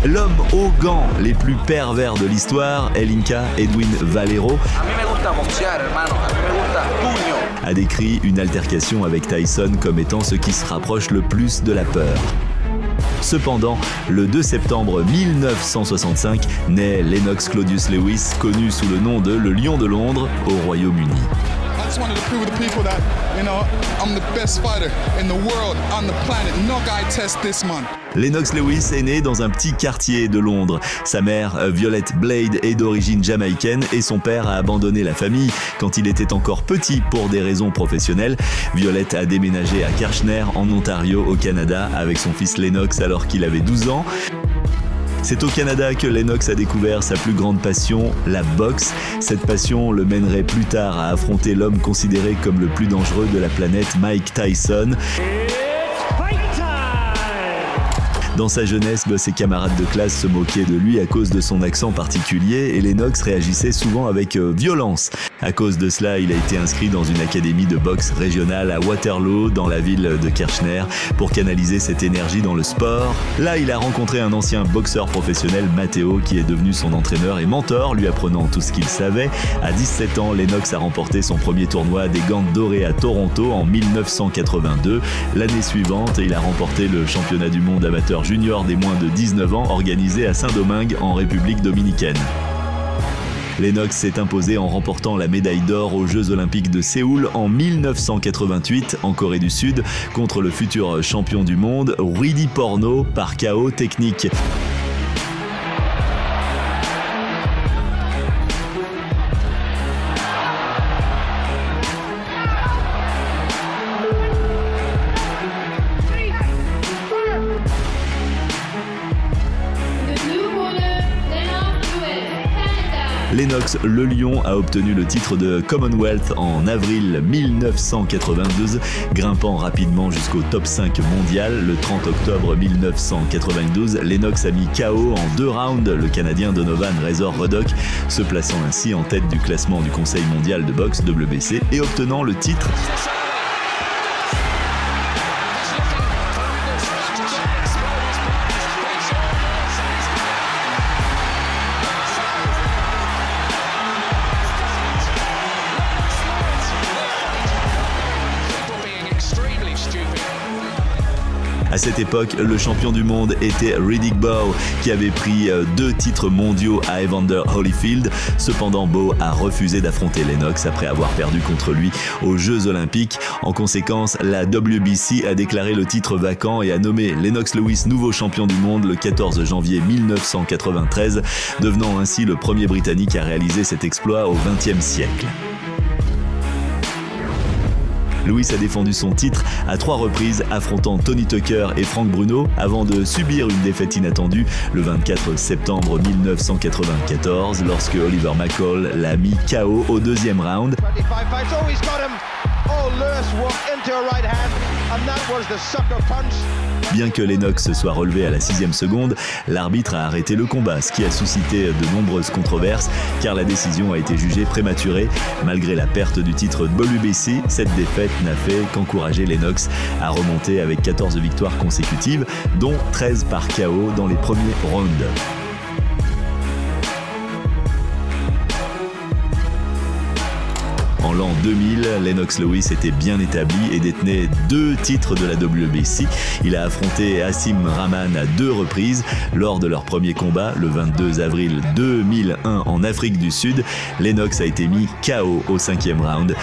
L'homme aux gants les plus pervers de l'histoire, El Inca Edwin Valero, a décrit une altercation avec Tyson comme étant ce qui se rapproche le plus de la peur. Cependant, le 2 septembre 1965, naît Lennox Claudius Lewis, connu sous le nom de le Lion de Londres au Royaume-Uni. Lennox Lewis est né dans un petit quartier de Londres. Sa mère, Violette Blade, est d'origine jamaïcaine et son père a abandonné la famille quand il était encore petit pour des raisons professionnelles. Violette a déménagé à Kirchner, en Ontario, au Canada, avec son fils Lennox alors qu'il avait 12 ans. C'est au Canada que Lennox a découvert sa plus grande passion, la boxe. Cette passion le mènerait plus tard à affronter l'homme considéré comme le plus dangereux de la planète, Mike Tyson. Dans sa jeunesse, ses camarades de classe se moquaient de lui à cause de son accent particulier et Lennox réagissait souvent avec violence. À cause de cela, il a été inscrit dans une académie de boxe régionale à Waterloo, dans la ville de Kirchner, pour canaliser cette énergie dans le sport. Là, il a rencontré un ancien boxeur professionnel, Matteo, qui est devenu son entraîneur et mentor, lui apprenant tout ce qu'il savait. À 17 ans, Lennox a remporté son premier tournoi des gants dorés à Toronto en 1982. L'année suivante, il a remporté le championnat du monde amateur junior des moins de 19 ans organisé à Saint-Domingue en République dominicaine. Lennox s'est imposé en remportant la médaille d'or aux Jeux Olympiques de Séoul en 1988 en Corée du Sud contre le futur champion du monde Rudy Porno par KO technique. Lennox le Lion a obtenu le titre de Commonwealth en avril 1992, grimpant rapidement jusqu'au top 5 mondial. Le 30 octobre 1992, Lennox a mis KO en 2 rounds le Canadien Donovan Razor Ruddock, se plaçant ainsi en tête du classement du Conseil mondial de boxe WBC et obtenant le titre. À cette époque, le champion du monde était Riddick Bowe, qui avait pris 2 titres mondiaux à Evander Holyfield. Cependant, Bowe a refusé d'affronter Lennox après avoir perdu contre lui aux Jeux Olympiques. En conséquence, la WBC a déclaré le titre vacant et a nommé Lennox Lewis nouveau champion du monde le 14 janvier 1993, devenant ainsi le premier Britannique à réaliser cet exploit au XXe siècle. Lewis a défendu son titre à 3 reprises, affrontant Tony Tucker et Frank Bruno avant de subir une défaite inattendue le 24 septembre 1994 lorsque Oliver McCall l'a mis KO au 2e round. Bien que Lennox soit relevé à la 6e seconde, l'arbitre a arrêté le combat, ce qui a suscité de nombreuses controverses car la décision a été jugée prématurée. Malgré la perte du titre WBC, cette défaite n'a fait qu'encourager Lennox à remonter avec 14 victoires consécutives, dont 13 par KO dans les premiers rounds. En l'an 2000, Lennox Lewis était bien établi et détenait 2 titres de la WBC. Il a affronté Hasim Rahman à 2 reprises. Lors de leur premier combat, le 22 avril 2001 en Afrique du Sud, Lennox a été mis KO au 5e round.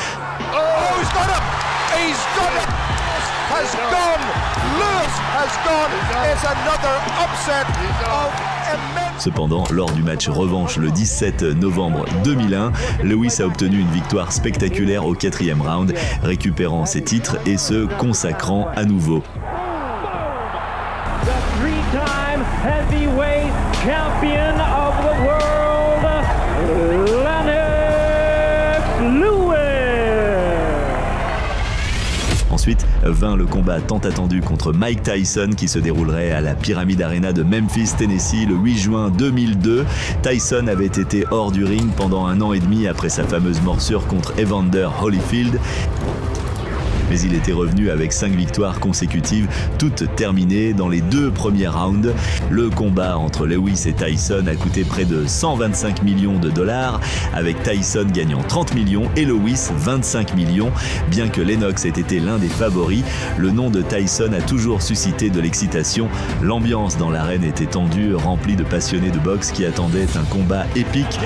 Cependant, lors du match revanche le 17 novembre 2001, Lewis a obtenu une victoire spectaculaire au 4e round, récupérant ses titres et se consacrant à nouveau. Ensuite, vint le combat tant attendu contre Mike Tyson qui se déroulerait à la Pyramid Arena de Memphis, Tennessee le 8 juin 2002. Tyson avait été hors du ring pendant 1 an et demi après sa fameuse morsure contre Evander Holyfield. mais il était revenu avec 5 victoires consécutives, toutes terminées dans les 2 premiers rounds. Le combat entre Lewis et Tyson a coûté près de 125 millions de dollars, avec Tyson gagnant 30 millions et Lewis 25 millions. Bien que Lennox ait été l'un des favoris, le nom de Tyson a toujours suscité de l'excitation. L'ambiance dans l'arène était tendue, remplie de passionnés de boxe qui attendaient un combat épique.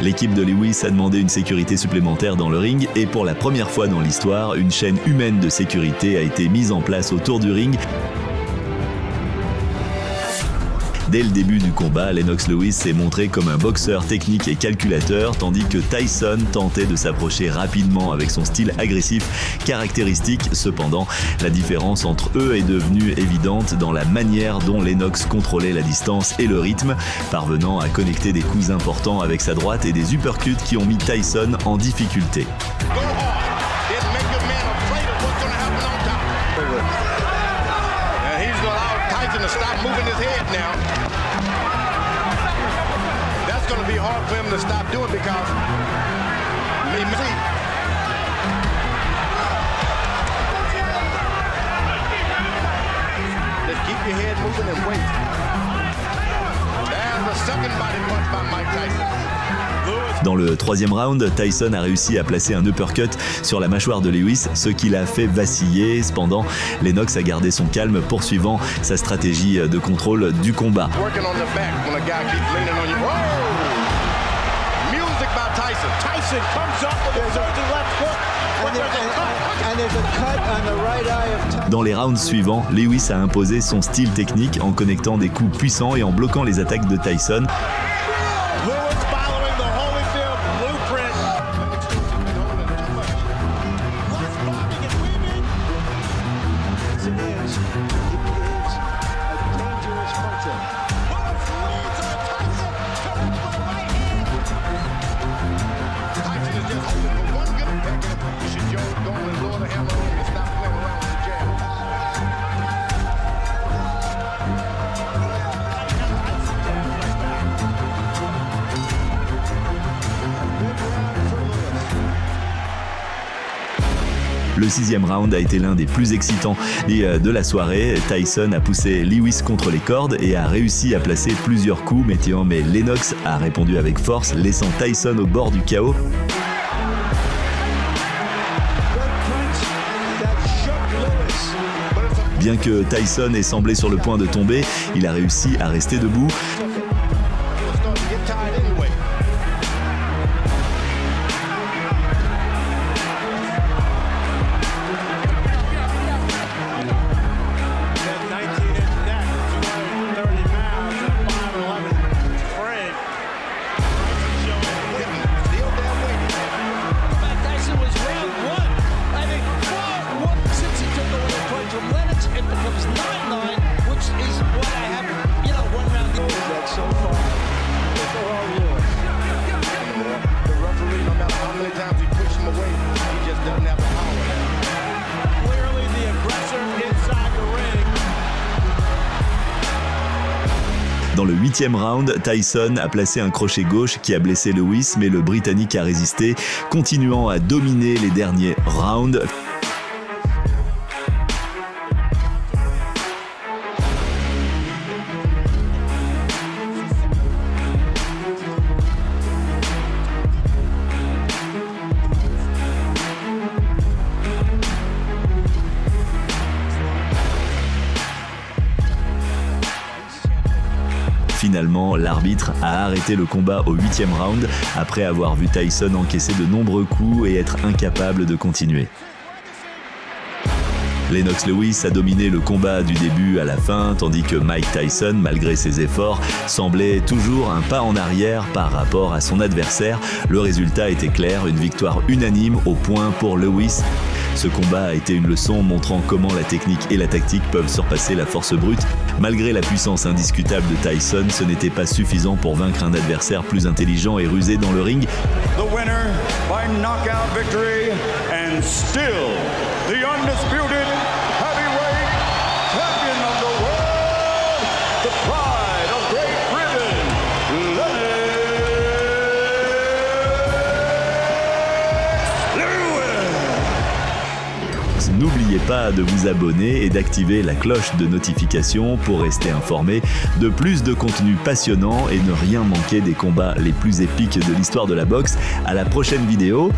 L'équipe de Lewis a demandé une sécurité supplémentaire dans le ring et pour la première fois dans l'histoire, une chaîne humaine de sécurité a été mise en place autour du ring. Dès le début du combat, Lennox Lewis s'est montré comme un boxeur technique et calculateur, tandis que Tyson tentait de s'approcher rapidement avec son style agressif caractéristique. Cependant, la différence entre eux est devenue évidente dans la manière dont Lennox contrôlait la distance et le rythme, parvenant à connecter des coups importants avec sa droite et des uppercuts qui ont mis Tyson en difficulté. That's going to be hard for him to stop doing because just keep your head moving and wait. There's the second body punch by Mike Tyson. Dans le 3e round, Tyson a réussi à placer un uppercut sur la mâchoire de Lewis, ce qui l'a fait vaciller. Cependant, Lennox a gardé son calme, poursuivant sa stratégie de contrôle du combat. Dans les rounds suivants, Lewis a imposé son style technique en connectant des coups puissants et en bloquant les attaques de Tyson. Le 6e round a été l'un des plus excitants de la soirée. Tyson a poussé Lewis contre les cordes et a réussi à placer plusieurs coups, mais Lennox a répondu avec force, laissant Tyson au bord du chaos. Bien que Tyson ait semblé sur le point de tomber, il a réussi à rester debout. Dans le 8e round, Tyson a placé un crochet gauche qui a blessé Lewis, mais le Britannique a résisté, continuant à dominer les derniers rounds. Finalement, l'arbitre a arrêté le combat au 8e round après avoir vu Tyson encaisser de nombreux coups et être incapable de continuer. Lennox Lewis a dominé le combat du début à la fin, tandis que Mike Tyson, malgré ses efforts, semblait toujours un pas en arrière par rapport à son adversaire. Le résultat était clair, une victoire unanime au point pour Lewis. Ce combat a été une leçon montrant comment la technique et la tactique peuvent surpasser la force brute. Malgré la puissance indiscutable de Tyson, ce n'était pas suffisant pour vaincre un adversaire plus intelligent et rusé dans le ring. The winner by knockout victory and still the undisputed heavyweight champion of the world, the pride of Great Britain, Lennox Lewis. N'oubliez pas de vous abonner et d'activer la cloche de notification pour rester informé de plus de contenus passionnants et ne rien manquer des combats les plus épiques de l'histoire de la boxe. À la prochaine vidéo.